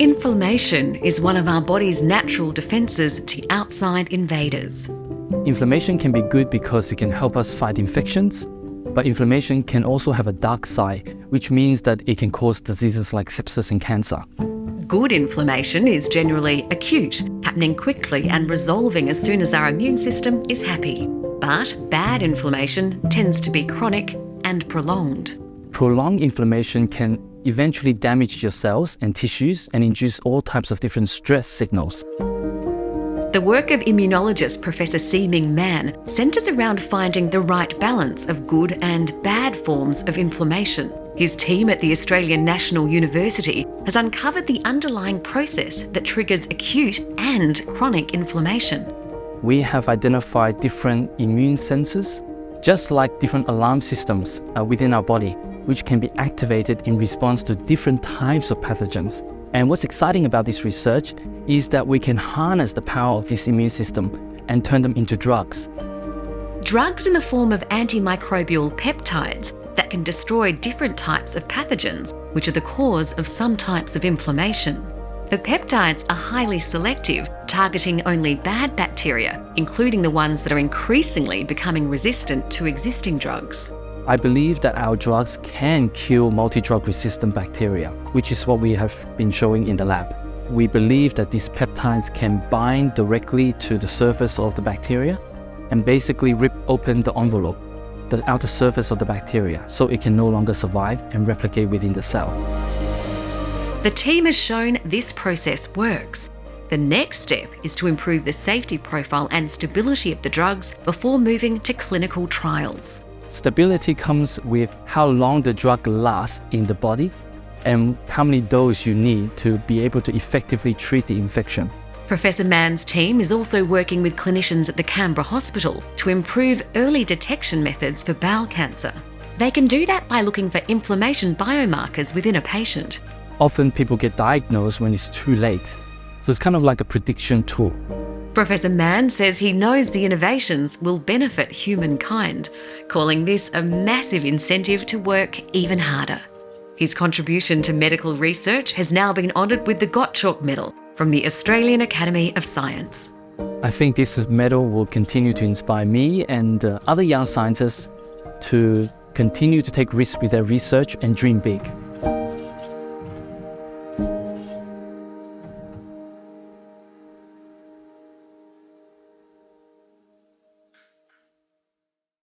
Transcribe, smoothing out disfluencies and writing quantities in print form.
Inflammation is one of our body's natural defences to outside invaders. Inflammation can be good because it can help us fight infections, but inflammation can also have a dark side, which means that it can cause diseases like sepsis and cancer. Good inflammation is generally acute, happening quickly and resolving as soon as our immune system is happy. But bad inflammation tends to be chronic and prolonged. Prolonged inflammation can eventually damage your cells and tissues and induce all types of different stress signals. The work of immunologist Prof Si Ming Man centres around finding the right balance of good and bad forms of inflammation. His team at the Australian National University has uncovered the underlying process that triggers acute and chronic inflammation. We have identified different immune sensors, just like different alarm systems within our body, which can be activated in response to different types of pathogens. And what's exciting about this research is that we can harness the power of this immune system and turn them into drugs. Drugs in the form of antimicrobial peptides that can destroy different types of pathogens, which are the cause of some types of inflammation. The peptides are highly selective, targeting only bad bacteria, including the ones that are increasingly becoming resistant to existing drugs. I believe that our drugs can kill multi-drug resistant bacteria, which is what we have been showing in the lab. We believe that these peptides can bind directly to the surface of the bacteria and basically rip open the envelope, the outer surface of the bacteria, so it can no longer survive and replicate within the cell. The team has shown this process works. The next step is to improve the safety profile and stability of the drugs before moving to clinical trials. Stability comes with how long the drug lasts in the body and how many doses you need to be able to effectively treat the infection. Professor Man's team is also working with clinicians at the Canberra hospital to improve early detection methods for bowel cancer. They can do that by looking for inflammation biomarkers within a patient. Often people get diagnosed when it's too late, so it's kind of like a prediction tool. Professor Man says he knows the innovations will benefit humankind, calling this a massive incentive to work even harder. His contribution to medical research has now been honoured with the Gottschalk Medal from the Australian Academy of Science. I think this medal will continue to inspire me and other young scientists to continue to take risks with their research and dream big.